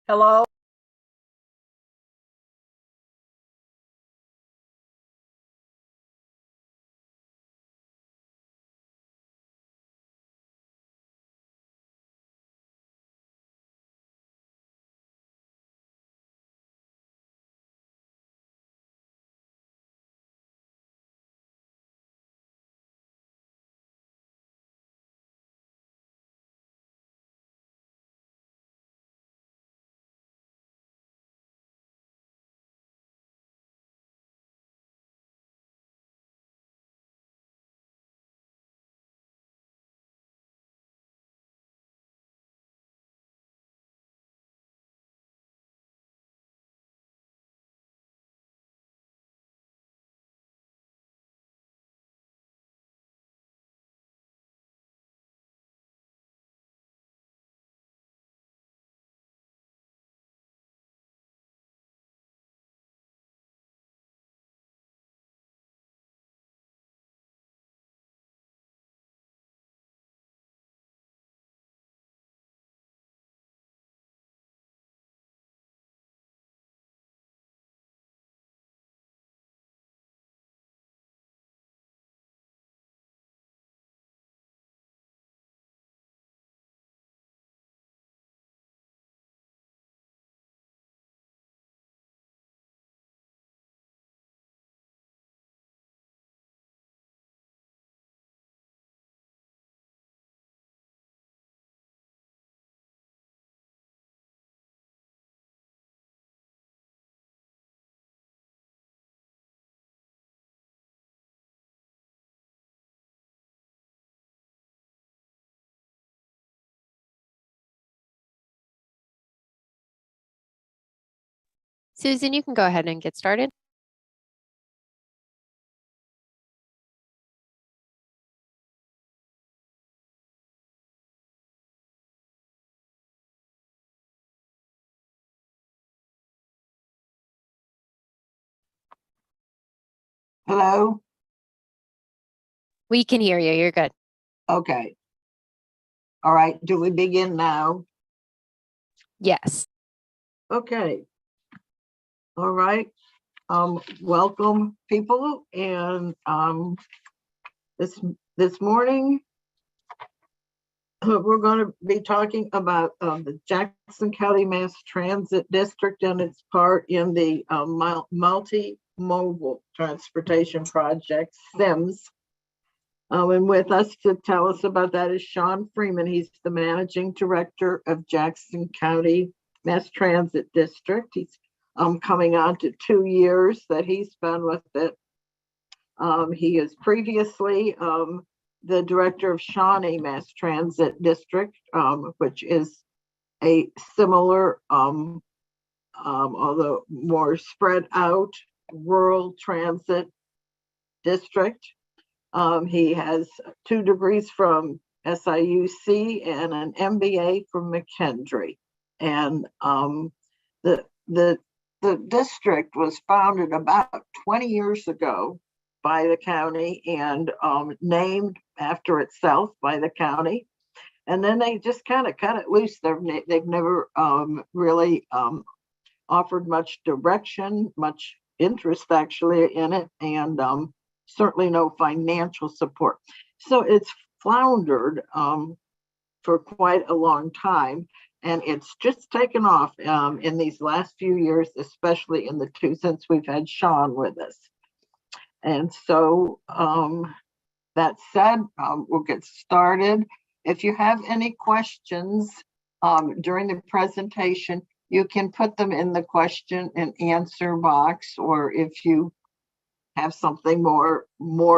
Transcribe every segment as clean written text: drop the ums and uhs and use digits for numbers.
Hello. Susan, you can go ahead and get started. Hello. We can hear you. You're good. Okay. All right. Do we begin now? Yes. Okay. All right. Welcome, people. And this morning we're going to be talking about the Jackson County Mass Transit District and its part in the Multimodal Transportation Project, SIMS. And with us to tell us about that is Shawn Freeman. He's the Managing Director of Jackson County Mass Transit District. He's coming on to 2 years that he's been with it. He is previously the Director of Shawnee Mass Transit District, which is a similar, although more spread out, rural transit district. He has 2 degrees from SIUC and an MBA from McKendree. And the district was founded about 20 years ago by the county and named after itself by the county. And then they just kind of cut it loose. They've never really offered much direction, much interest actually in it, and certainly no financial support. So it's floundered for quite a long time, and it's just taken off in these last few years, especially in the 2 since we've had Shawn with us. And so that said, we'll get started. If you have any questions during the presentation, you can put them in the question and answer box, or if you have something more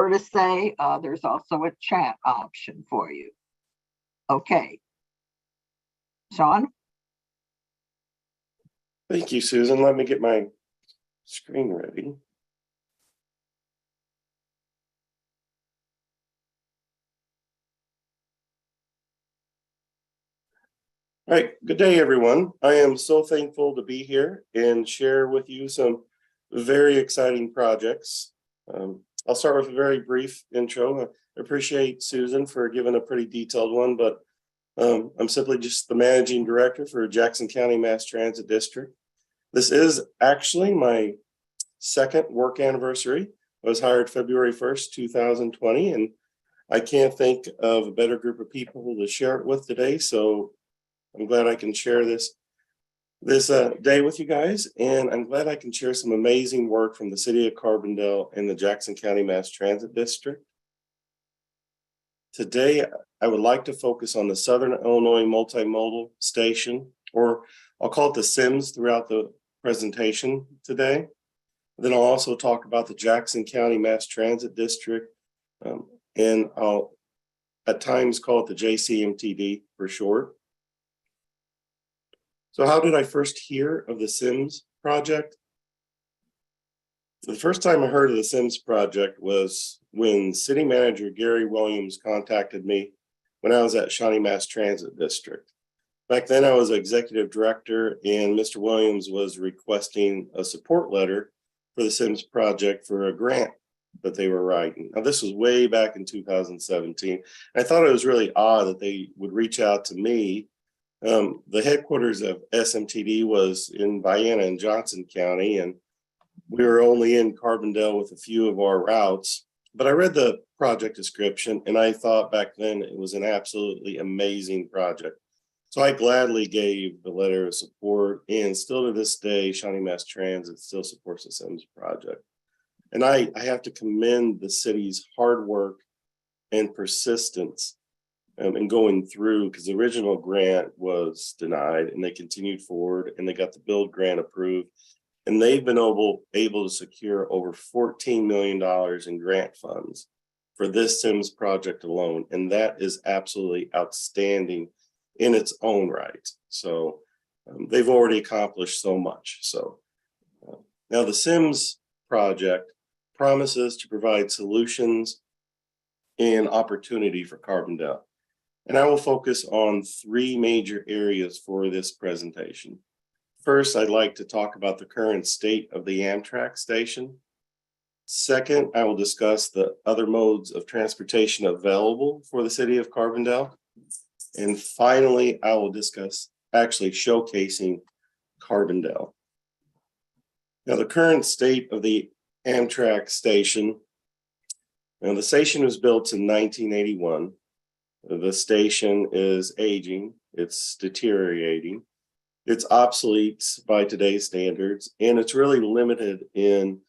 to say, there's also a chat option for you. Okay. Shawn? Thank you, Susan. Let me get my screen ready. All right, good day, everyone. I am so thankful to be here and share with you some very exciting projects. I'll start with a very brief intro. I appreciate Susan for giving a pretty detailed one, but I'm simply just the managing director for Jackson County Mass Transit District. This is actually my second work anniversary. I was hired February 1st, 2020, and I can't think of a better group of people to share it with today. So I'm glad I can share this day with you guys, and I'm glad I can share some amazing work from the city of Carbondale and the Jackson County Mass Transit District. Today, I would like to focus on the Southern Illinois Multimodal Station, or I'll call it the SIMS throughout the presentation today. Then I'll also talk about the Jackson County Mass Transit District, and I'll at times call it the JCMTD for short. So how did I first hear of the SIMS project? The first time I heard of the SIMS project was when City Manager Gary Williams contacted me when I was at Shawnee Mass Transit District. Back then I was executive director, and Mr. Williams was requesting a support letter for the SIMS project for a grant that they were writing. Now this was way back in 2017. I thought it was really odd that they would reach out to me. The headquarters of SMTD was in Vienna and Johnson County, and we were only in Carbondale with a few of our routes. But I read the project description, and I thought back then it was an absolutely amazing project. So I gladly gave the letter of support, and still to this day, Shawnee Mass Transit still supports the SIMS project. And I have to commend the city's hard work and persistence and going through, because the original grant was denied and they continued forward and they got the build grant approved, and they've been able to secure over $14 million in grant funds for this SIMS project alone. And that is absolutely outstanding in its own right. So they've already accomplished so much. So now the SIMS project promises to provide solutions and opportunity for Carbondale. And I will focus on three major areas for this presentation. First, I'd like to talk about the current state of the Amtrak station. Second, I will discuss the other modes of transportation available for the city of Carbondale. And finally, I will discuss actually showcasing Carbondale. Now, the current state of the Amtrak station. Now, the station was built in 1981. The station is aging, it's deteriorating, it's obsolete by today's standards, and it's really limited in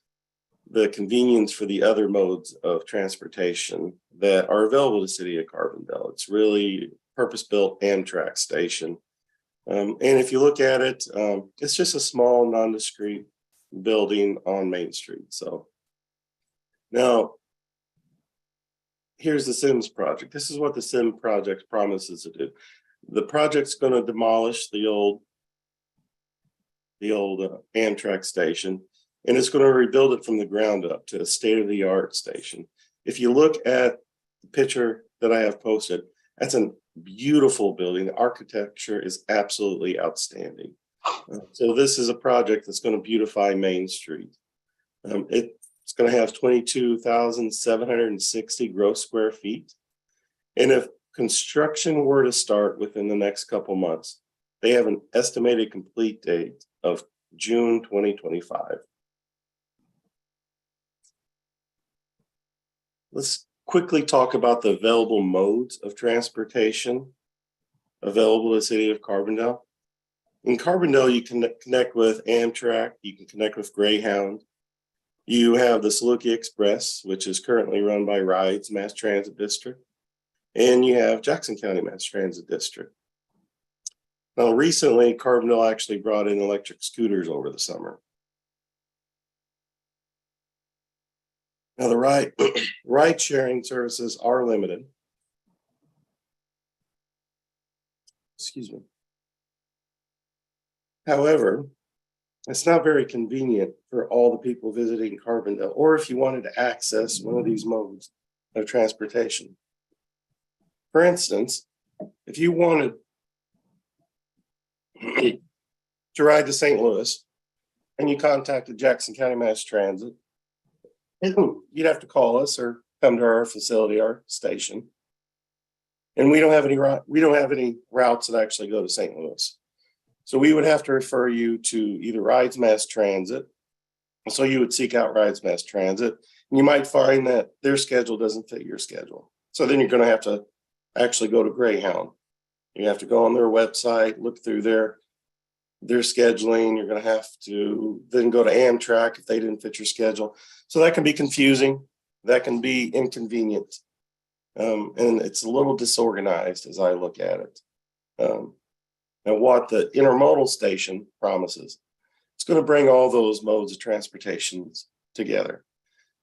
the convenience for the other modes of transportation that are available to the city of Carbondale. It's really purpose-built Amtrak station. And if you look at it, it's just a small nondescript building on Main Street. So now, here's the SIMS project. This is what the SIMS project promises to do. The project's going to demolish the old Amtrak station, and it's going to rebuild it from the ground up to a state-of-the-art station. If you look at the picture that I have posted, that's a beautiful building. The architecture is absolutely outstanding. So this is a project that's going to beautify Main Street. It's going to have 22,760 gross square feet. And if construction were to start within the next couple months, they have an estimated complete date of June 2025. Let's quickly talk about the available modes of transportation available to the city of Carbondale. In Carbondale, you can connect with Amtrak, you can connect with Greyhound. You have the Saluki Express, which is currently run by Rides Mass Transit District, and you have Jackson County Mass Transit District. Now, recently, Carbondale actually brought in electric scooters over the summer. Now, the ride sharing services are limited. Excuse me. However, it's not very convenient for all the people visiting Carbondale, or if you wanted to access one of these modes of transportation. For instance, if you wanted to ride to St. Louis and you contacted Jackson County Mass Transit, you'd have to call us or come to our facility, our station. And we don't have any routes that actually go to St. Louis. So we would have to refer you to either Rides Mass Transit. So you would seek out Rides Mass Transit, and you might find that their schedule doesn't fit your schedule. So then you're going to have to actually go to Greyhound. You have to go on their website, look through their scheduling. You're going to have to then go to Amtrak if they didn't fit your schedule. So that can be confusing. That can be inconvenient. And it's a little disorganized as I look at it. And what the intermodal station promises, it's going to bring all those modes of transportation together.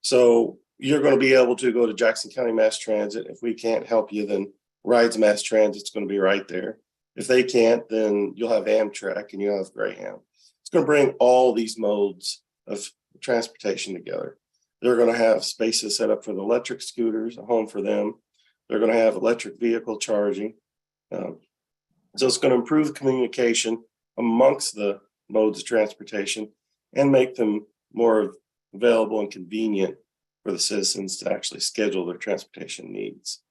So you're going to be able to go to Jackson County Mass Transit. If we can't help you, then Rides Mass Transit's going to be right there. If they can't, then you'll have Amtrak and you'll have Greyhound. It's going to bring all these modes of transportation together. They're going to have spaces set up for the electric scooters, a home for them. They're going to have electric vehicle charging. So it's going to improve communication amongst the modes of transportation and make them more available and convenient for the citizens to actually schedule their transportation needs.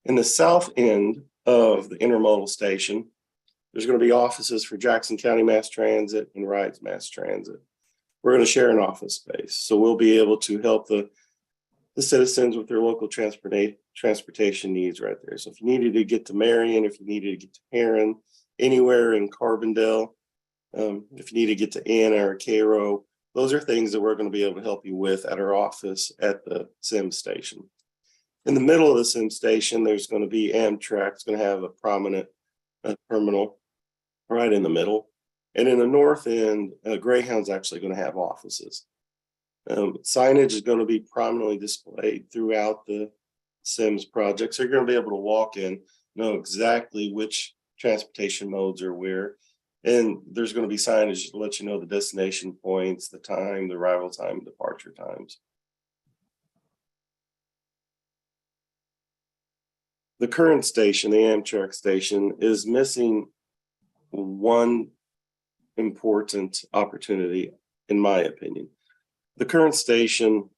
In the south end of the intermodal station, there's going to be offices for Jackson County Mass Transit and Rides Mass Transit. We're going to share an office space, so we'll be able to help the citizens with their local transportation needs right there. So if you needed to get to Marion, if you needed to get to Heron, anywhere in Carbondale, if you need to get to Anna or Cairo, those are things that we're going to be able to help you with at our office at the SIM station. In the middle of the SIM station, there's going to be Amtrak. It's going to have a prominent terminal right in the middle. And in the north end, Greyhound's actually going to have offices. Signage is going to be prominently displayed throughout the SIMS project. So you're going to be able to walk in, know exactly which transportation modes are where. And there's going to be signage to let you know the destination points, the time, the arrival time, departure times. The current station, the Amtrak station, is missing one important opportunity, in my opinion. The current station,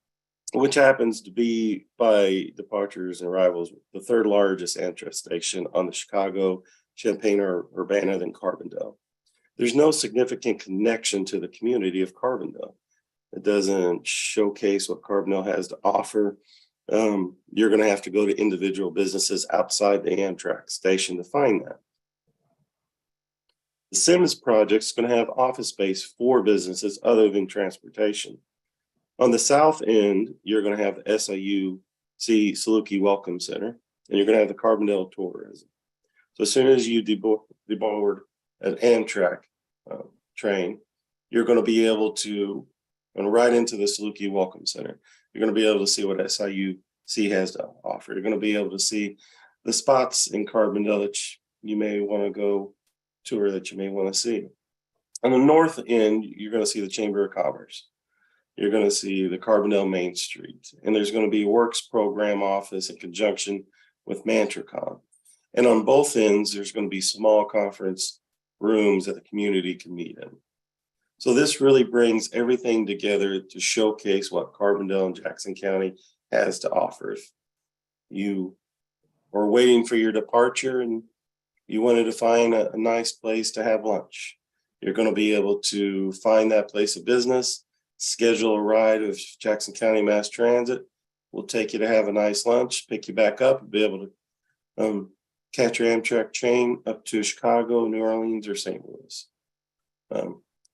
which happens to be by departures and arrivals, the third largest Amtrak station on the Chicago, Champaign, or Urbana than Carbondale. There's no significant connection to the community of Carbondale. It doesn't showcase what Carbondale has to offer. You're going to have to go to individual businesses outside the Amtrak station to find that. The SIMS project is going to have office space for businesses other than transportation. On the south end, you're going to have the SIUC Saluki Welcome Center, and you're going to have the Carbondale Tourism. So as soon as you deboard an Amtrak train, you're going to be able to run right into the Saluki Welcome Center. You're going to be able to see what SIUC has to offer. You're going to be able to see the spots in Carbondale that you may want to go tour, that you may want to see. On the north end, you're going to see the Chamber of Commerce. You're going to see the Carbondale Main Street, and there's going to be a works program office in conjunction with Mantracon. And on both ends, there's going to be small conference rooms that the community can meet in. So this really brings everything together to showcase what Carbondale and Jackson County has to offer. If you are waiting for your departure and you wanted to find a nice place to have lunch, you're going to be able to find that place of business, schedule a ride with Jackson County Mass Transit. We'll take you to have a nice lunch, pick you back up, and be able to catch your Amtrak train up to Chicago, New Orleans, or St. Louis.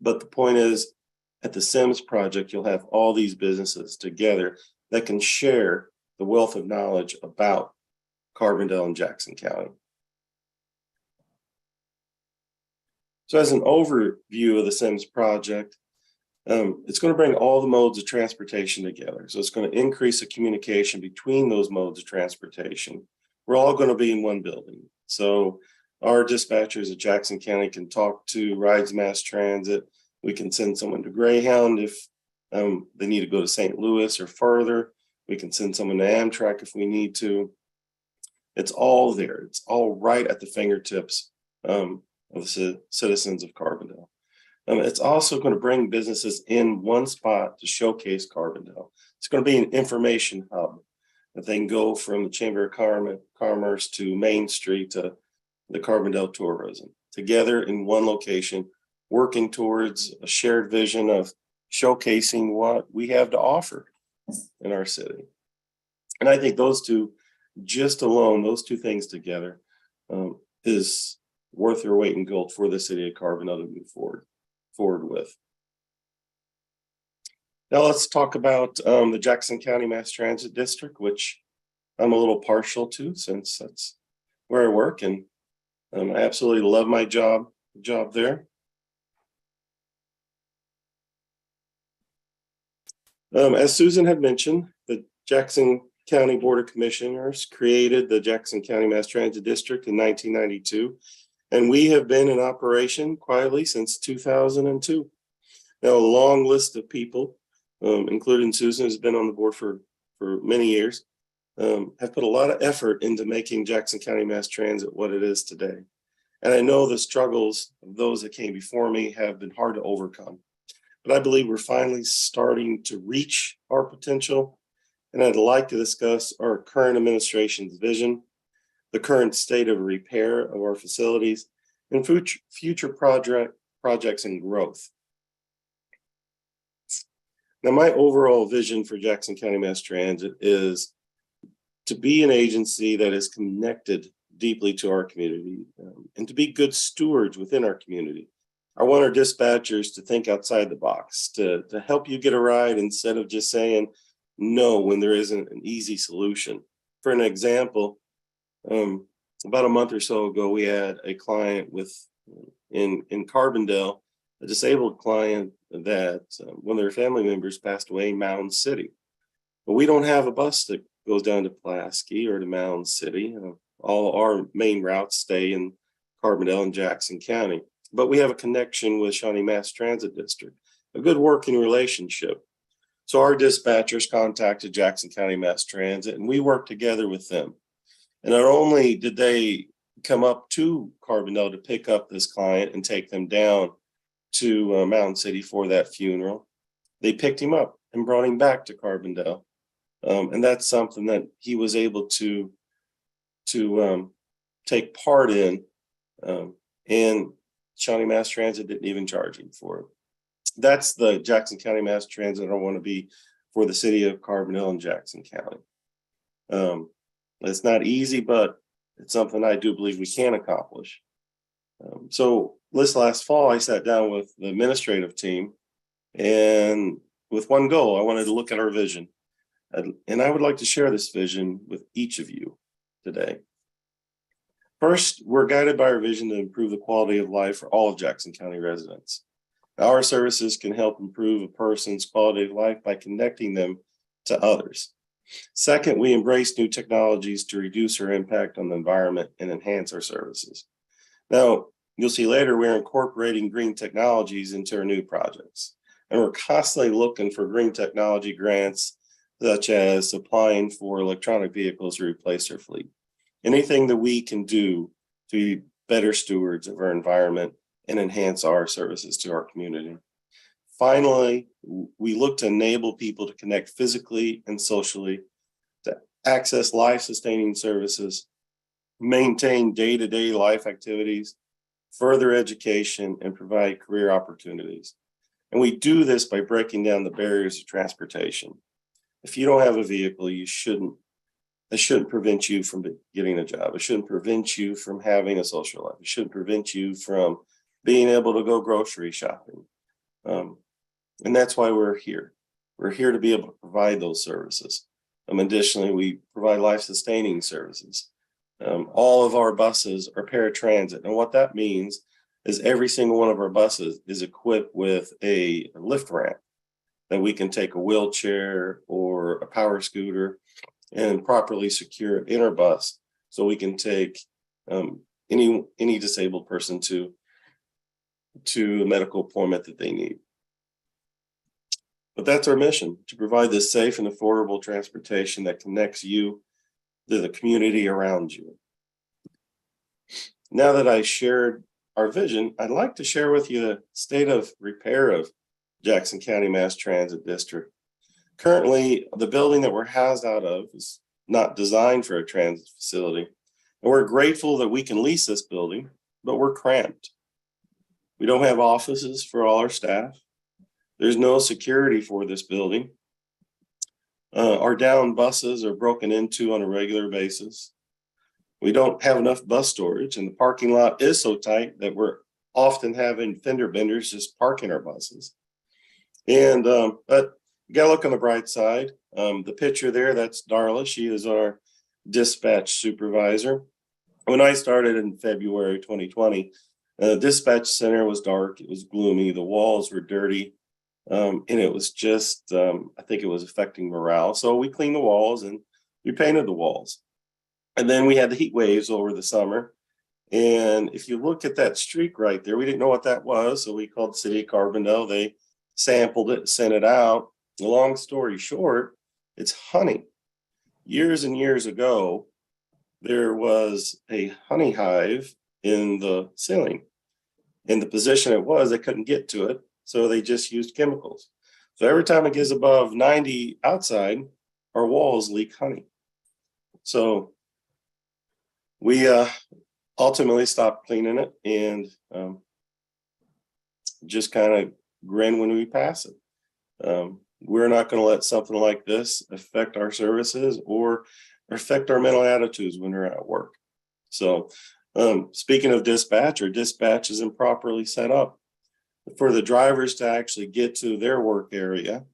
But the point is, at the SIMS project, you'll have all these businesses together that can share the wealth of knowledge about Carbondale and Jackson County. So as an overview of the SIMS project, it's going to bring all the modes of transportation together. So it's going to increase the communication between those modes of transportation. We're all going to be in one building. So our dispatchers at Jackson County can talk to Rides Mass Transit. We can send someone to Greyhound if they need to go to St. Louis or further. We can send someone to Amtrak if we need to. It's all there. It's all right at the fingertips of the citizens of Carbondale. It's also going to bring businesses in one spot to showcase Carbondale. It's going to be an information hub. that they can go from the Chamber of Commerce to Main Street to the Carbondale tourism together in one location, working towards a shared vision of showcasing what we have to offer in our city. And I think those two, just alone, those two things together is worth their weight in gold for the city of Carbondale to move forward with. Now let's talk about the Jackson County Mass Transit District, which I'm a little partial to since that's where I work, and I absolutely love my job there. As Susan had mentioned, the Jackson County Board of Commissioners created the Jackson County Mass Transit District in 1992, and we have been in operation quietly since 2002. Now, a long list of people, including Susan, who's been on the board for many years, have put a lot of effort into making Jackson County Mass Transit what it is today. And I know the struggles of those that came before me have been hard to overcome. But I believe we're finally starting to reach our potential. And I'd like to discuss our current administration's vision, the current state of repair of our facilities, and future projects and growth. Now, my overall vision for Jackson County Mass Transit is to be an agency that is connected deeply to our community and to be good stewards within our community. I want our dispatchers to think outside the box, to help you get a ride instead of just saying no when there isn't an easy solution. For an example, about a month or so ago, we had a client in Carbondale, a disabled client that one of their family members passed away in Mound City. But we don't have a bus that goes down to Pulaski or to Mound City. All our main routes stay in Carbondale and Jackson County. But we have a connection with Shawnee Mass Transit District, a good working relationship. So our dispatchers contacted Jackson County Mass Transit, and we worked together with them. And not only did they come up to Carbondale to pick up this client and take them down to Mountain City for that funeral, they picked him up and brought him back to Carbondale. And that's something that he was able to take part in, and Shawnee Mass Transit didn't even charge him for it. That's the Jackson County Mass Transit I want to be for the city of Carbondale and Jackson County. It's not easy, but it's something I do believe we can accomplish. So this last fall, I sat down with the administrative team, and with one goal, I wanted to look at our vision. And I would like to share this vision with each of you today. First, we're guided by our vision to improve the quality of life for all of Jackson County residents. Our services can help improve a person's quality of life by connecting them to others. Second, we embrace new technologies to reduce our impact on the environment and enhance our services. Now, you'll see later we're incorporating green technologies into our new projects. And we're constantly looking for green technology grants, such as applying for electronic vehicles to replace our fleet. Anything that we can do to be better stewards of our environment and enhance our services to our community. Finally, we look to enable people to connect physically and socially, to access life-sustaining services, maintain day-to-day life activities, further education, and provide career opportunities. And we do this by breaking down the barriers of transportation. If you don't have a vehicle, it shouldn't prevent you from getting a job. It shouldn't prevent you from having a social life. It shouldn't prevent you from being able to go grocery shopping. And that's why we're here. We're here to be able to provide those services. Additionally, we provide life-sustaining services. All of our buses are paratransit. And what that means is every single one of our buses is equipped with a lift ramp that we can take a wheelchair or a power scooter and properly secure it in our bus, so we can take any disabled person to a medical appointment that they need. But that's our mission, to provide this safe and affordable transportation that connects you to the community around you. Now that I shared our vision, I'd like to share with you the state of repair of Jackson County Mass Transit District. Currently, the building that we're housed out of is not designed for a transit facility. And we're grateful that we can lease this building, but we're cramped. We don't have offices for all our staff. There's no security for this building. Our down buses are broken into on a regular basis. We don't have enough bus storage, and the parking lot is so tight that we're often having fender benders just parking our buses. And but you gotta look on the bright side. The picture there, that's Darla. She is our dispatch supervisor. When I started in February 2020, the dispatch center was dark, it was gloomy, the walls were dirty, and it was just, I think it was affecting morale. So we cleaned the walls and we painted the walls. And then we had the heat waves over the summer. And if you look at that streak right there, we didn't know what that was. So we called the city of Carbondale. They sampled it, sent it out. Long story short, it's honey. Years and years ago, there was a honey hive in the ceiling. In the position it was, they couldn't get to it. So they just used chemicals. So every time it gets above 90 outside, our walls leak honey. So we ultimately stopped cleaning it and just kind of grin when we pass it. We're not going to let something like this affect our services or affect our mental attitudes when we're at work. So speaking of dispatch, our dispatch isn't properly set up. For the drivers to actually get to their work area,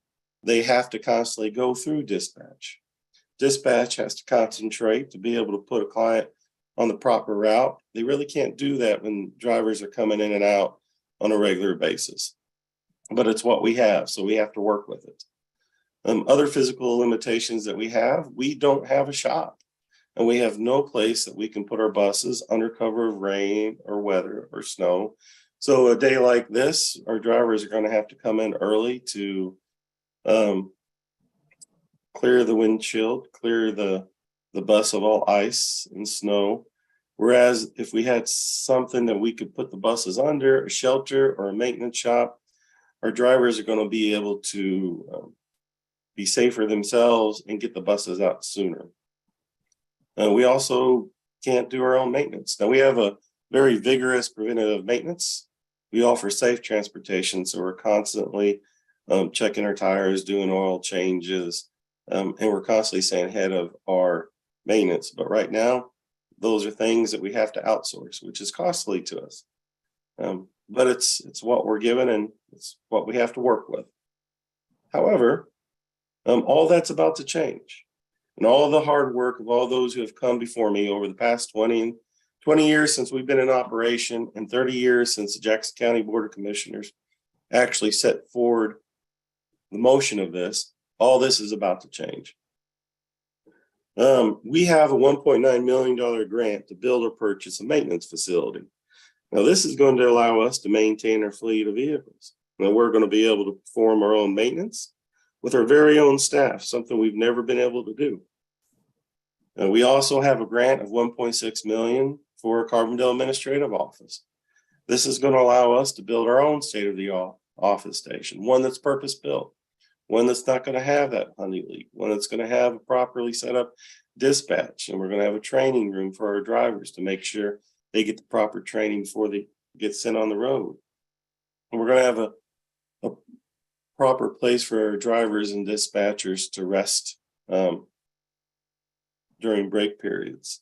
they have to constantly go through dispatch. Dispatch has to concentrate to be able to put a client on the proper route. They really can't do that when drivers are coming in and out on a regular basis. But it's what we have, so we have to work with it. Other physical limitations that we have, we don't have a shop. And we have no place that we can put our buses under cover of rain or weather or snow. So a day like this, our drivers are going to have to come in early to clear the windshield, clear the bus of all ice and snow. Whereas if we had something that we could put the buses under, a shelter or a maintenance shop, our drivers are going to be able to be safer themselves and get the buses out sooner. We also can't do our own maintenance. Now we have a very vigorous preventative maintenance. We offer safe transportation, so we're constantly checking our tires, doing oil changes, and we're constantly staying ahead of our maintenance. But right now, those are things that we have to outsource, which is costly to us. But it's what we're given and it's what we have to work with. However, all that's about to change. And all the hard work of all those who have come before me over the past 20 years since we've been in operation and 30 years since the Jackson County Board of Commissioners actually set forward the motion of this, all this is about to change. We have a $1.9 million grant to build or purchase a maintenance facility. Now, this is going to allow us to maintain our fleet of vehicles. Now, we're going to be able to perform our own maintenance with our very own staff, something we've never been able to do. We also have a grant of $1.6 million for a Carbondale administrative office. This is going to allow us to build our own state-of-the-art office station, one that's purpose-built, one that's not going to have that honey leak, one that's going to have a properly set up dispatch, and we're going to have a training room for our drivers to make sure they get the proper training before they get sent on the road. And we're going to have a proper place for our drivers and dispatchers to rest during break periods.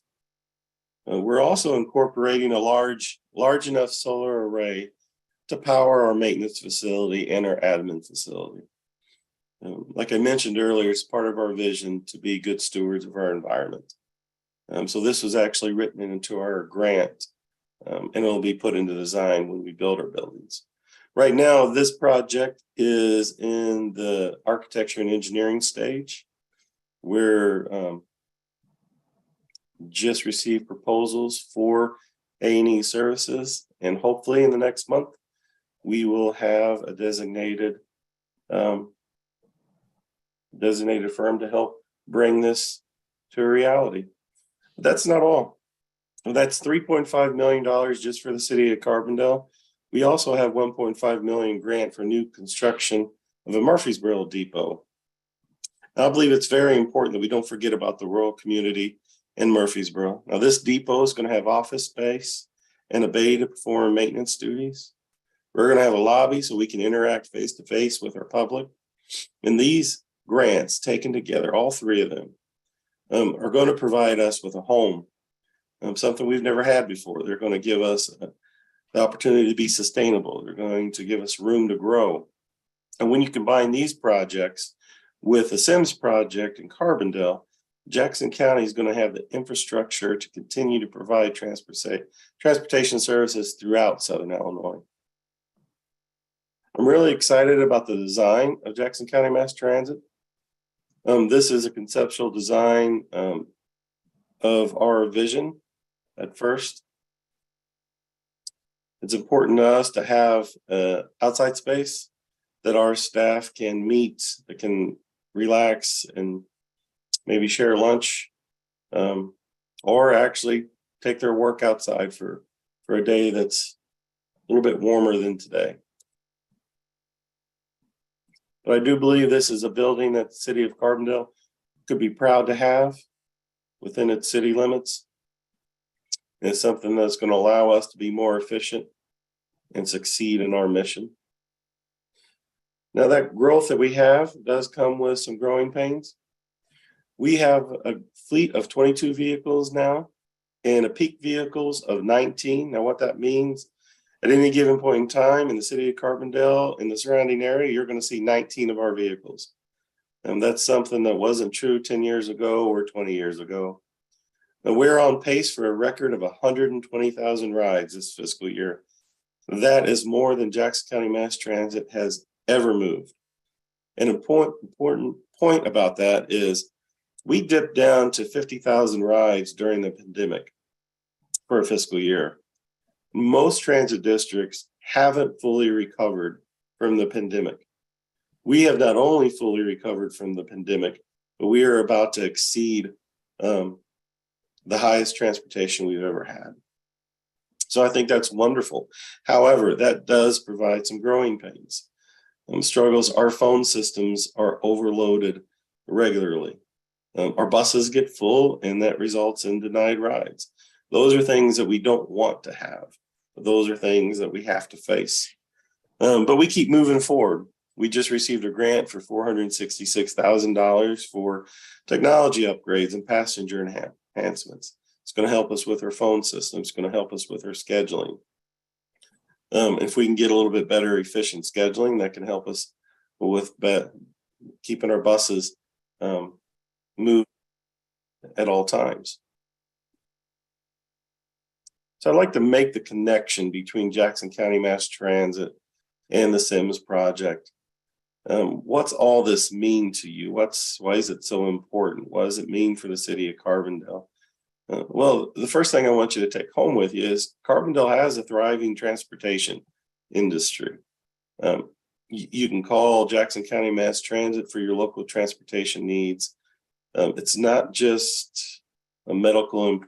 We're also incorporating a large enough solar array to power our maintenance facility and our admin facility. Like I mentioned earlier, it's part of our vision to be good stewards of our environment. So this was actually written into our grant, and it'll be put into design when we build our buildings. Right now, this project is in the architecture and engineering stage. We're just received proposals for A&E services, and hopefully in the next month, we will have a designated firm to help bring this to a reality. But that's not all. That's $3.5 million just for the city of Carbondale. We also have $1.5 million grant for new construction of a Murfreesboro depot. I believe it's very important that we don't forget about the rural community in Murfreesboro. Now, this depot is going to have office space and a bay to perform maintenance duties. We're going to have a lobby so we can interact face to face with our public. And these grants taken together, all three of them, are going to provide us with a home, something we've never had before. They're going to give us the opportunity to be sustainable. They're going to give us room to grow. And when you combine these projects with the Sims project in Carbondale, Jackson County is going to have the infrastructure to continue to provide transportation services throughout Southern Illinois. I'm really excited about the design of Jackson County Mass Transit. This is a conceptual design of our vision at first. It's important to us to have outside space that our staff can meet, that can relax and maybe share lunch, or actually take their work outside for a day that's a little bit warmer than today. But I do believe this is a building that the city of Carbondale could be proud to have within its city limits. And it's something that's going to allow us to be more efficient and succeed in our mission. Now, that growth that we have does come with some growing pains. We have a fleet of 22 vehicles now and a peak vehicles of 19. Now, what that means, at any given point in time in the city of Carbondale, in the surrounding area, you're going to see 19 of our vehicles. And that's something that wasn't true 10 years ago or 20 years ago. And we're on pace for a record of 120,000 rides this fiscal year. That is more than Jackson County Mass Transit has ever moved. An important point about that is we dipped down to 50,000 rides during the pandemic for a fiscal year. Most transit districts haven't fully recovered from the pandemic. We have not only fully recovered from the pandemic, but we are about to exceed the highest transportation we've ever had. So I think that's wonderful. However, that does provide some growing pains. Struggles, our phone systems are overloaded regularly. Our buses get full and that results in denied rides. Those are things that we don't want to have. Those are things that we have to face. But we keep moving forward. We just received a grant for $466,000 for technology upgrades and passenger enhancements. It's going to help us with our phone system. It's going to help us with our scheduling. If we can get a little bit better efficient scheduling, that can help us with keeping our buses moved at all times. So I'd like to make the connection between Jackson County Mass Transit and the Sims project. What's all this mean to you? Why is it so important? What does it mean for the city of Carbondale? Well, the first thing I want you to take home with you is Carbondale has a thriving transportation industry. You can call Jackson County Mass Transit for your local transportation needs. It's not just a medical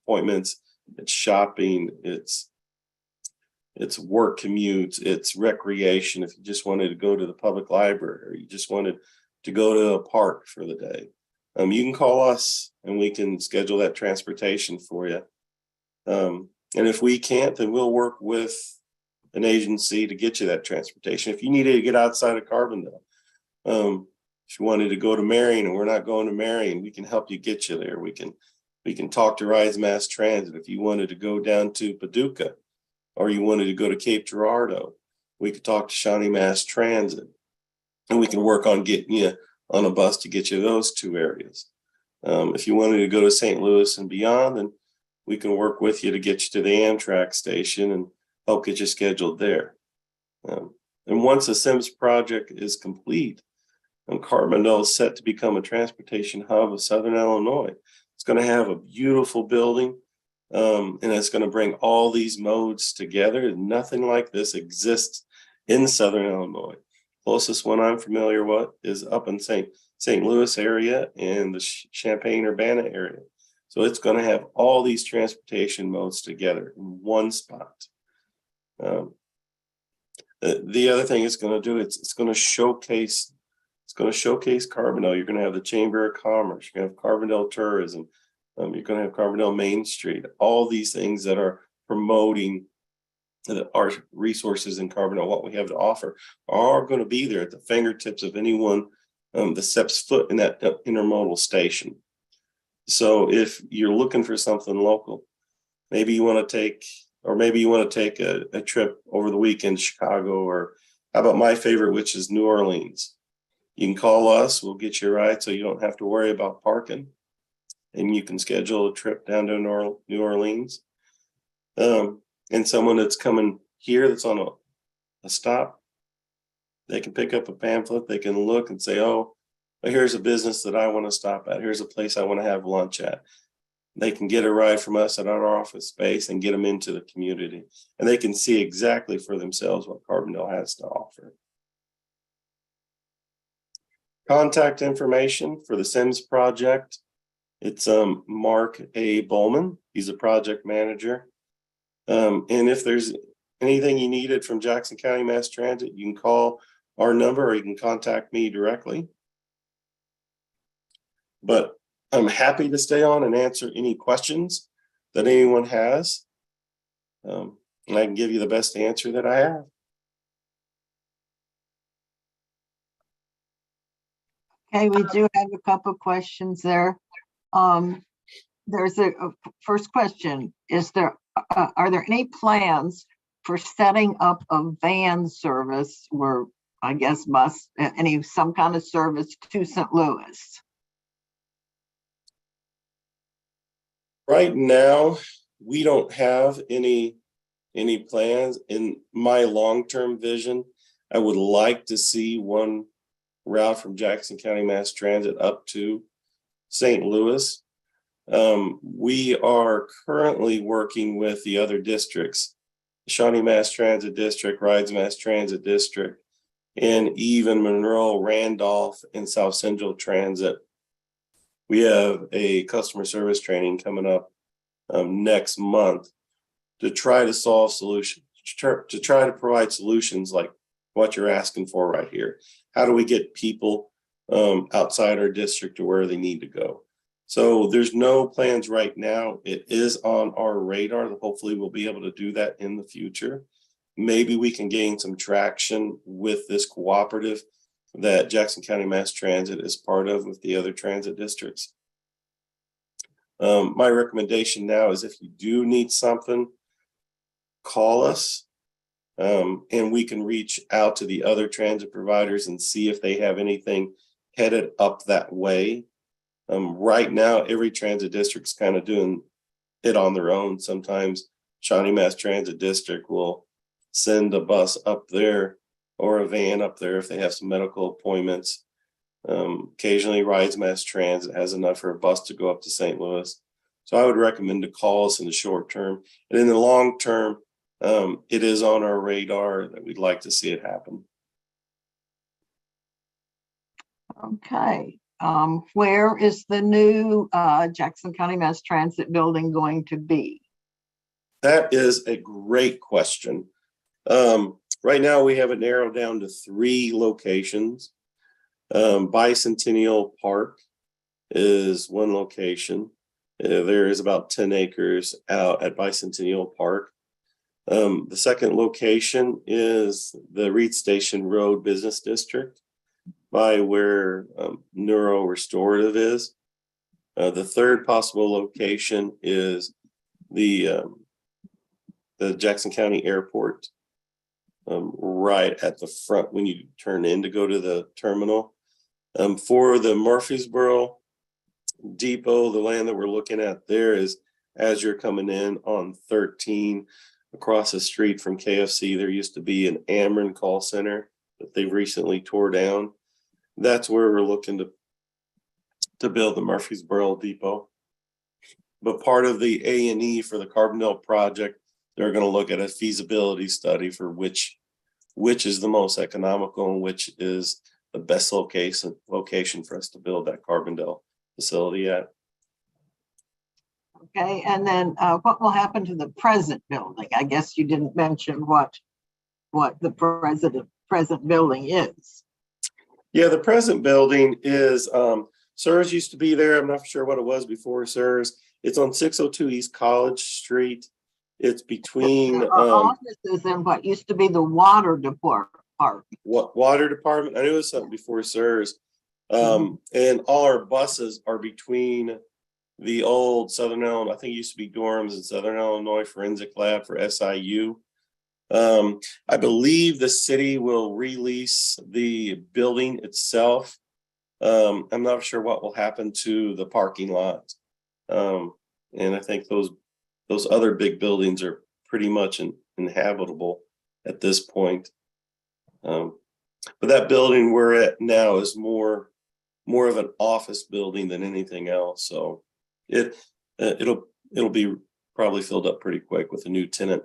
appointments, it's shopping, it's work commutes, it's recreation. If you just wanted to go to the public library or you just wanted to go to a park for the day, you can call us and we can schedule that transportation for you. And if we can't, then we'll work with an agency to get you that transportation. If you needed to get outside of Carbondale, if you wanted to go to Marion and we're not going to Marion, we can help you get you there. We can talk to Rise Mass Transit. If you wanted to go down to Paducah or you wanted to go to Cape Girardeau, we could talk to Shawnee Mass Transit and we can work on getting you on a bus to get you those two areas. If you wanted to go to St. Louis and beyond, then we can work with you to get you to the Amtrak station and help get you scheduled there. And once the Sims project is complete, Carbondale is set to become a transportation hub of Southern Illinois. It's going to have a beautiful building, and it's going to bring all these modes together. Nothing like this exists in Southern Illinois. Closest one I'm familiar with is up in St. Louis area and the Champaign-Urbana area. So it's going to have all these transportation modes together in one spot. The other thing it's going to do, it's going to showcase It's going to showcase Carbondale. You're going to have the Chamber of Commerce. You're going to have Carbondale Tourism. You're going to have Carbondale Main Street. All these things that are promoting our resources in Carbondale, what we have to offer, are going to be there at the fingertips of anyone that steps foot in that intermodal station. So if you're looking for something local, maybe you want to take a trip over the weekend to Chicago, or how about my favorite, which is New Orleans. You can call us, we'll get you a ride so you don't have to worry about parking, and you can schedule a trip down to New Orleans. And someone that's coming here that's on a stop, they can pick up a pamphlet, they can look and say, oh, here's a business that I want to stop at. Here's a place I want to have lunch at. They can get a ride from us at our office space and get them into the community. And they can see exactly for themselves what Carbondale has to offer. Contact information for the Sims project. It's Mark A. Bowman. He's a project manager. And if there's anything you needed from Jackson County Mass Transit, you can call our number or you can contact me directly. But I'm happy to stay on and answer any questions that anyone has. And I can give you the best answer that I have. Okay, we do have a couple of questions there. There's a first question. Are there any plans for setting up a van service, or I guess some kind of service to St. Louis? Right now, we don't have any plans. In my long-term vision, I would like to see one route from Jackson County Mass Transit up to St. Louis. We are currently working with the other districts, Shawnee Mass Transit District, Rides Mass Transit District, and even Monroe, Randolph, and South Central Transit. We have a customer service training coming up next month to try to solve solutions, to try to provide solutions like what you're asking for right here. How do we get people outside our district to where they need to go? So there's no plans right now. It is on our radar. Hopefully we'll be able to do that in the future. Maybe we can gain some traction with this cooperative that Jackson County Mass Transit is part of with the other transit districts. My recommendation now is if you do need something, call us and we can reach out to the other transit providers and see if they have anything headed up that way. Right now, every transit district's kind of doing it on their own. Sometimes Shawnee Mass Transit District will send a bus up there or a van up there if they have some medical appointments. Occasionally, Rides Mass Transit has enough for a bus to go up to St. Louis. So I would recommend to call us in the short term. And in the long term, it is on our radar that we'd like to see it happen. Okay. Where is the new Jackson County Mass Transit building going to be? That is a great question. Right now, we have it narrowed down to 3 locations. Bicentennial Park is one location. There is about 10 acres out at Bicentennial Park. The second location is the Reed Station Road Business District by where Neuro Restorative is. The third possible location is the Jackson County Airport, right at the front when you turn in to go to the terminal. For the Murfreesboro Depot, the land that we're looking at there is as you're coming in on 13 across the street from KFC. There used to be an Ameren call center that they've recently tore down. That's where we're looking to build the Murfreesboro Depot. But part of the A&E for the Carbondale project, they're going to look at a feasibility study for which is the most economical and which is the best location for us to build that Carbondale facility at. Okay, and then what will happen to the present building? I guess you didn't mention what the present building is. Yeah, the present building is, SERS used to be there. I'm not sure what it was before SERS. It's on 602 East College Street. It's between, There are offices in what used to be the water department. what water department? I knew it was something before SERS. And all our buses are between the old Southern Illinois, I think it used to be dorms in Southern Illinois Forensic Lab for SIU. I believe the city will release the building itself. I'm not sure what will happen to the parking lot. And I think those other big buildings are pretty much inhabitable at this point. But that building we're at now is more of an office building than anything else. So it'll be probably filled up pretty quick with a new tenant.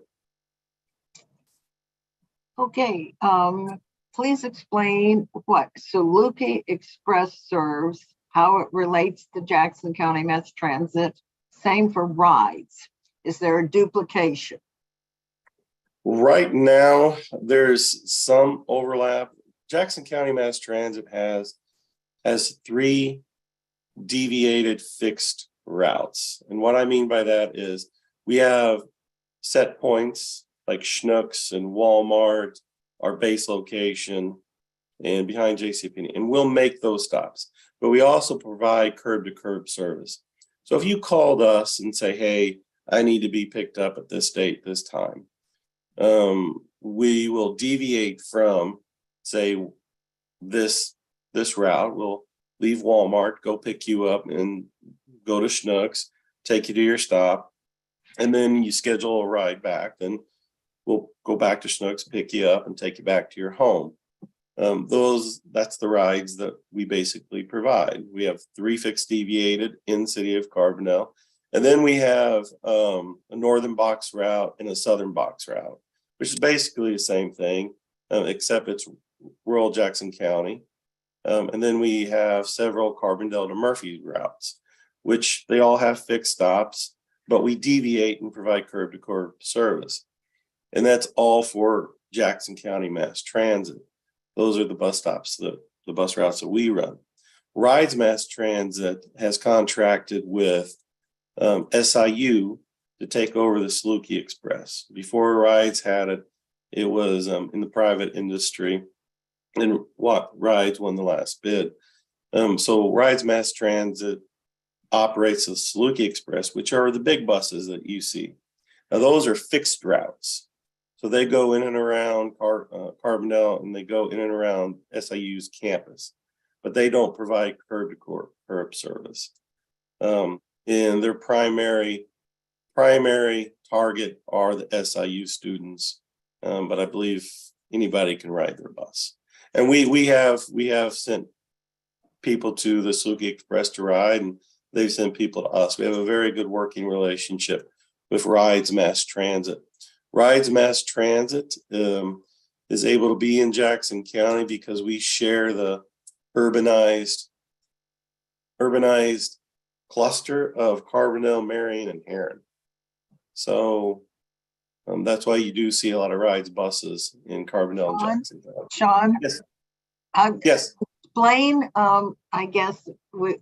Okay, please explain what Saluki Express serves, how it relates to Jackson County Mass Transit. Same for rides. Is there a duplication? Right now, there's some overlap. Jackson County Mass Transit has 3 deviated fixed routes. And what I mean by that is we have set points like Schnucks and Walmart, our base location, and behind JCPenney, and we'll make those stops. But we also provide curb to curb service. So if you called us and say, hey, I need to be picked up at this date, this time, we will deviate from, say, this route. We'll leave Walmart, go pick you up and go to Schnucks, take you to your stop, and then you schedule a ride back. Then we'll go back to Schnucks, pick you up and take you back to your home. That's the rides that we basically provide. We have 3 fixed deviated in the city of Carbondale. And then we have a northern box route and a southern box route, which is basically the same thing, except it's rural Jackson County. And then we have several Carbondale to Murphy routes, which they all have fixed stops, but we deviate and provide curb to curb service. And that's all for Jackson County Mass Transit. Those are the bus stops, the bus routes that we run. Rides Mass Transit has contracted with SIU to take over the Saluki Express. Before Rides had it, it was in the private industry, and Rides won the last bid. So Rides Mass Transit operates the Saluki Express, which are the big buses that you see. Now those are fixed routes. So they go in and around Carbondale, and they go in and around SIU's campus, but they don't provide curb to curb service. And their primary target are the SIU students, but I believe anybody can ride their bus. And we have sent people to the Saluki Express to ride, and they've sent people to us. We have a very good working relationship with Rides Mass Transit. Rides Mass Transit is able to be in Jackson County because we share the urbanized cluster of Carbondale, Marion, and Heron. So that's why you do see a lot of Rides buses in Carbondale and Jackson County. Shawn? Yes. Yes. Explain, I guess, with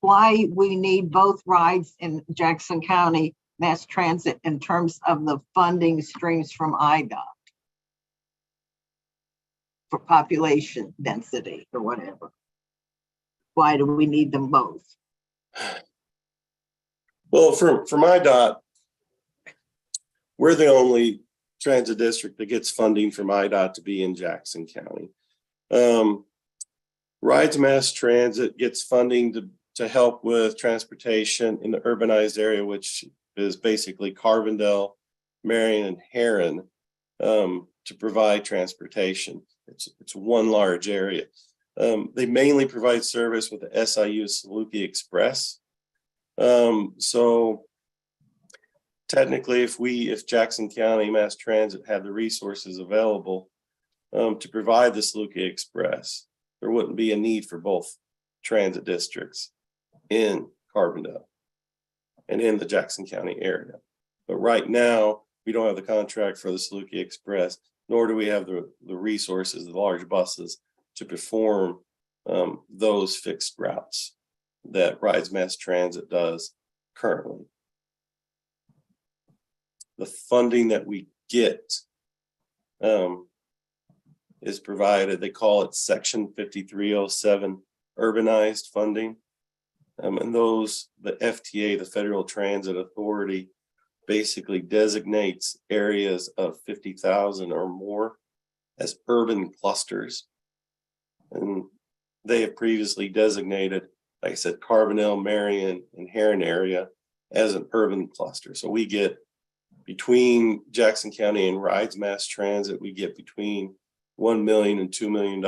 why we need both rides in Jackson County Mass Transit in terms of the funding streams from IDOT for population density or whatever. Why do we need them both? Well, from IDOT, we're the only transit district that gets funding from IDOT to be in Jackson County. Rides Mass Transit gets funding to help with transportation in the urbanized area, which is basically Carbondale, Marion, and Heron, to provide transportation. It's one large area. They mainly provide service with the SIU Saluki Express. So technically, if Jackson County Mass Transit had the resources available to provide the Saluki Express, there wouldn't be a need for both transit districts in Carbondale and in the Jackson County area. But right now, we don't have the contract for the Saluki Express, nor do we have the resources, the large buses to perform those fixed routes that Rides Mass Transit does currently. The funding that we get is provided, they call it Section 5307 urbanized funding. And those, the FTA, the Federal Transit Authority, basically designates areas of 50,000 or more as urban clusters. And they have previously designated, like I said, Carbondale, Marion, and Heron area as an urban cluster. So we get between Jackson County and Rides Mass Transit, we get between $1 million and $2 million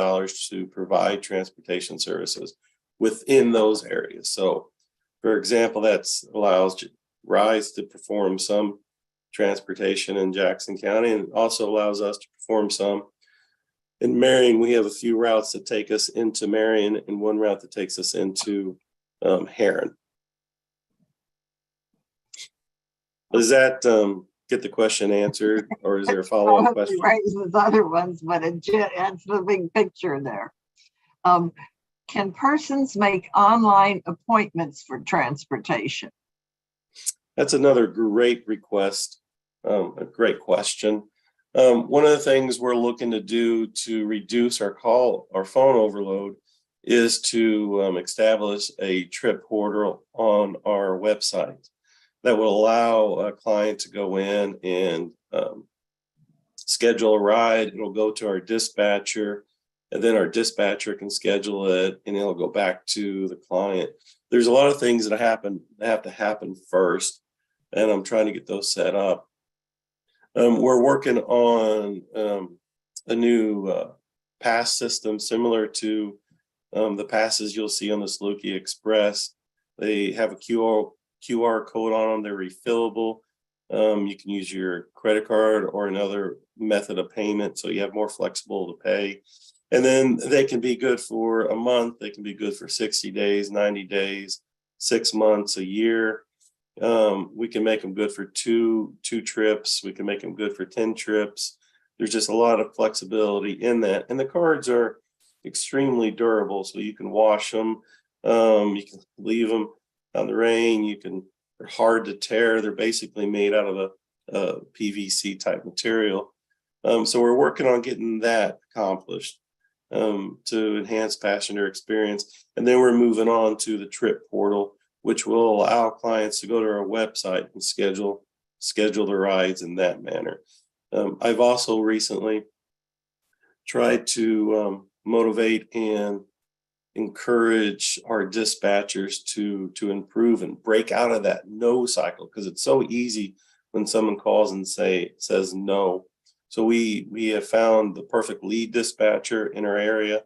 to provide transportation services within those areas. So, for example, that allows Rides to perform some transportation in Jackson County, and also allows us to perform some in Marion. We have a few routes that take us into Marion and one route that takes us into Heron. Does that get the question answered, or is there a follow-up question? Raises other ones, but it's the big picture there. Can persons make online appointments for transportation? That's another great request, a great question. One of the things we're looking to do to reduce our phone overload is to establish a trip portal on our website that will allow a client to go in and schedule a ride. It'll go to our dispatcher, and then our dispatcher can schedule it, and it'll go back to the client. There's a lot of things that have to happen first, and I'm trying to get those set up. We're working on a new pass system similar to the passes you'll see on the Saluki Express. They have a QR code on them. They're refillable. You can use your credit card or another method of payment, so you have more flexible to pay. And then they can be good for a month. They can be good for 60 days, 90 days, 6 months, a year. We can make them good for two trips. We can make them good for 10 trips. There's just a lot of flexibility in that. And the cards are extremely durable, so you can wash them. You can leave them on the rain. They're hard to tear. They're basically made out of a PVC type material. So we're working on getting that accomplished to enhance passenger experience. And then we're moving on to the trip portal, which will allow clients to go to our website and schedule the rides in that manner. I've also recently tried to motivate and encourage our dispatchers to improve and break out of that no cycle, because it's so easy when someone calls and says no. So we have found the perfect lead dispatcher in our area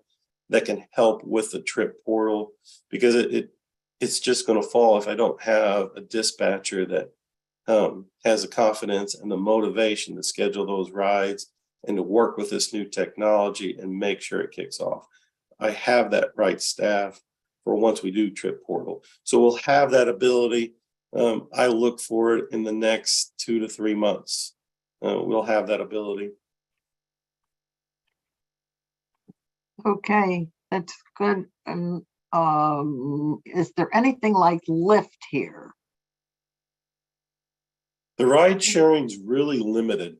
that can help with the trip portal, because it's just going to fall if I don't have a dispatcher that has the confidence and the motivation to schedule those rides and to work with this new technology and make sure it kicks off. I have that right staff for once we do trip portal. So we'll have that ability. I look for it in the next 2 to 3 months. We'll have that ability. Okay, that's good. Is there anything like Lyft here? The ride sharing is really limited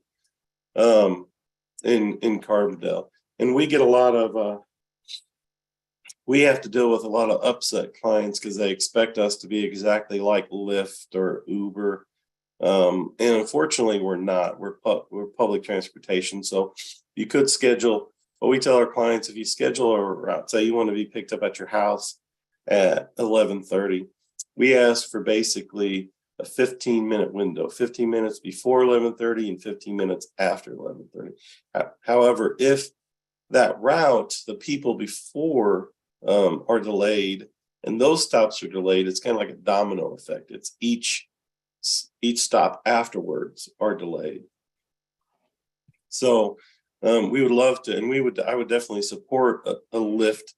in Carbondale, and we get a lot of we have to deal with a lot of upset clients because they expect us to be exactly like Lyft or Uber. And unfortunately, we're not. We're public transportation. So you could schedule, what we tell our clients, if you schedule a route, say you want to be picked up at your house at 11:30, we ask for basically a 15-minute window, 15 minutes before 11:30 and 15 minutes after 11:30. However, if that route, the people before are delayed and those stops are delayed, it's kind of like a domino effect. It's each stop afterwards are delayed. So we would love to, and I would definitely support a Lyft.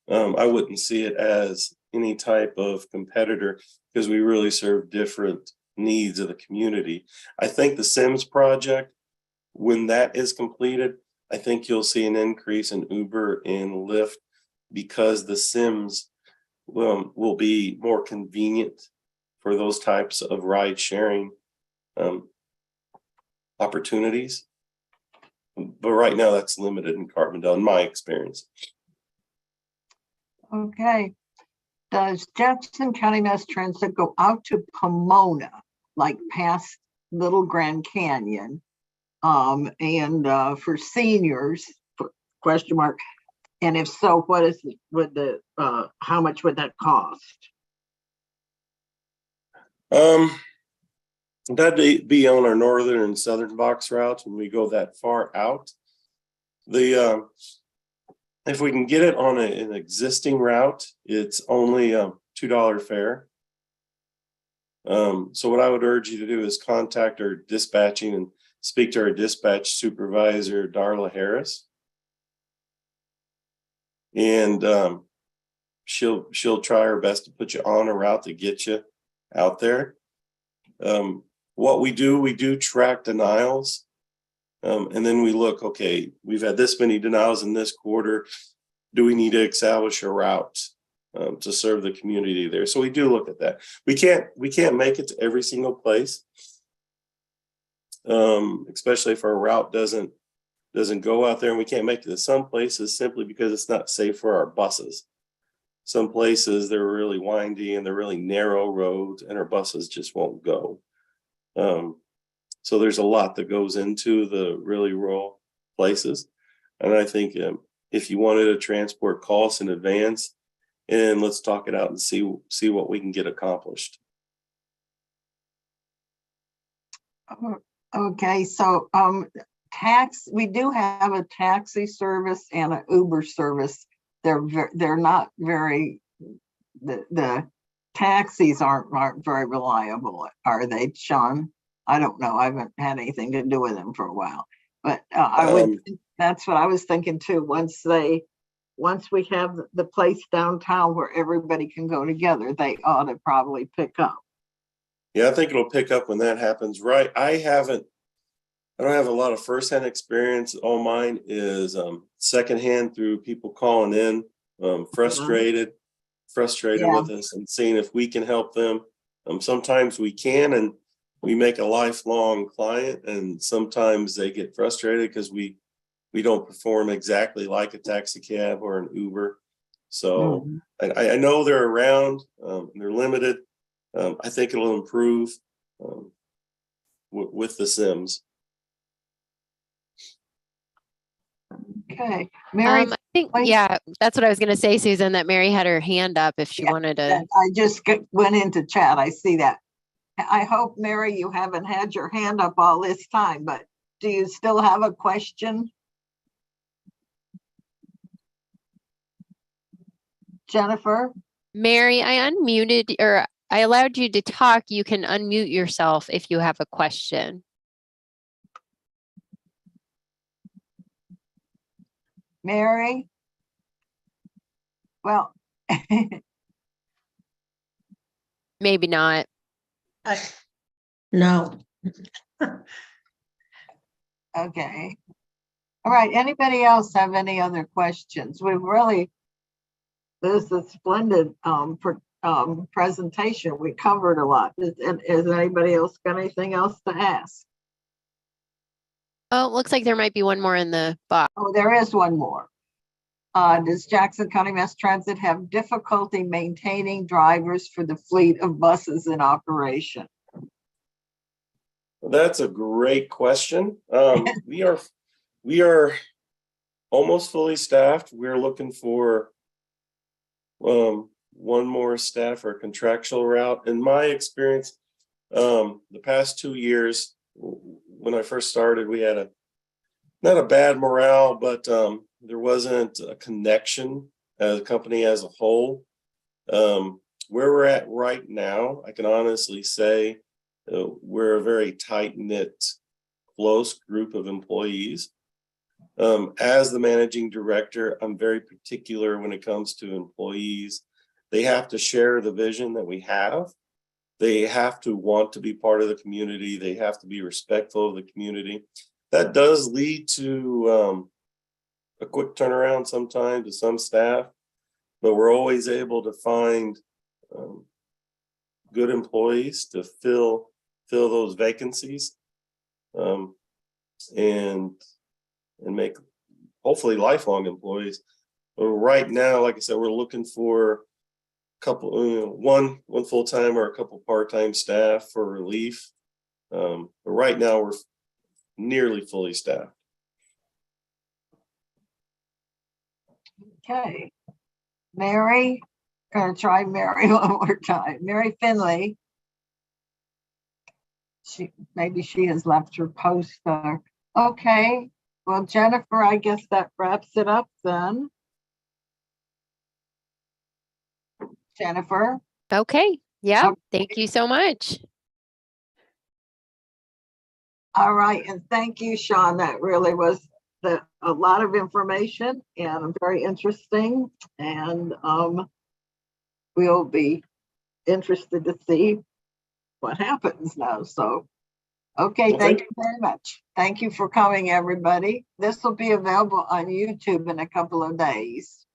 I wouldn't see it as any type of competitor because we really serve different needs of the community. I think the Sims project, when that is completed, I think you'll see an increase in Uber and Lyft because the Sims will be more convenient for those types of ride sharing opportunities. But right now that's limited in Carbondale, in my experience. Okay. Does Jackson County Mass Transit go out to Pomona, like past Little Grand Canyon? And for seniors, question mark. And if so, what is how much would that cost? That'd be on our northern and southern box routes when we go that far out. If we can get it on an existing route, it's only $2 fare. So what I would urge you to do is contact our dispatching and speak to our dispatch supervisor, Darla Harris. And she'll try her best to put you on a route to get you out there. What we do track denials. And then we look, okay, we've had this many denials in this quarter. Do we need to establish a route to serve the community there? So we do look at that. We can't make it to every single place, especially if our route doesn't go out there, and we can't make it to some places simply because it's not safe for our buses. Some places they're really windy and they're really narrow roads, and our buses just won't go. So there's a lot that goes into the really rural places. And I think if you wanted to transport costs in advance, and let's talk it out and see what we can get accomplished. Okay, so we do have a taxi service and an Uber service. They're not very, the taxis aren't very reliable, are they, Shawn? I don't know. I haven't had anything to do with them for a while, but that's what I was thinking too. Once we have the place downtown where everybody can go together, they ought to probably pick up. Yeah, I think it'll pick up when that happens. Right. I don't have a lot of firsthand experience. All mine is secondhand through people calling in, frustrated with us and seeing if we can help them. Sometimes we can, and we make a lifelong client, and sometimes they get frustrated because we don't perform exactly like a taxi cab or an Uber. So I know they're around, they're limited. I think it'll improve with the Sims. Okay, Mary. I think, yeah, that's what I was going to say, Susan, that Mary had her hand up if she wanted to. I just went into chat. I see that. I hope, Mary, you haven't had your hand up all this time, but do you still have a question? Jennifer? Mary, I unmuted, or I allowed you to talk. You can unmute yourself if you have a question. Mary? Well, maybe not. No. Okay. All right. Anybody else have any other questions? This is a splendid presentation. We covered a lot. Is anybody else got anything else to ask? Oh, it looks like there might be one more in the box. Oh, there is one more. Does Jackson County Mass Transit have difficulty maintaining drivers for the fleet of buses in operation? That's a great question. We are almost fully staffed. We're looking for one more staff or contractual route. In my experience, the past 2 years, when I first started, we had not a bad morale, but there wasn't a connection as a company as a whole. Where we're at right now, I can honestly say we're a very tight-knit, close group of employees. As the managing director, I'm very particular when it comes to employees. They have to share the vision that we have. They have to want to be part of the community. They have to be respectful of the community. That does lead to a quick turnaround sometimes with some staff, but we're always able to find good employees to fill those vacancies, and make hopefully lifelong employees. But right now, like I said, we're looking for a couple, one full-time or a couple part-time staff for relief. But right now we're nearly fully staffed. Okay. Mary, gonna try Mary one more time. Mary Finley. Maybe she has left her post there. Okay. Well, Jennifer, I guess that wraps it up then. Jennifer. Okay. Yeah. Okay. Thank you so much. All right. And thank you, Shawn. That really was a lot of information and very interesting. And we'll be interested to see what happens now. So, okay. Thank you very much. Thank you for coming, everybody. This will be available on YouTube in a couple of days.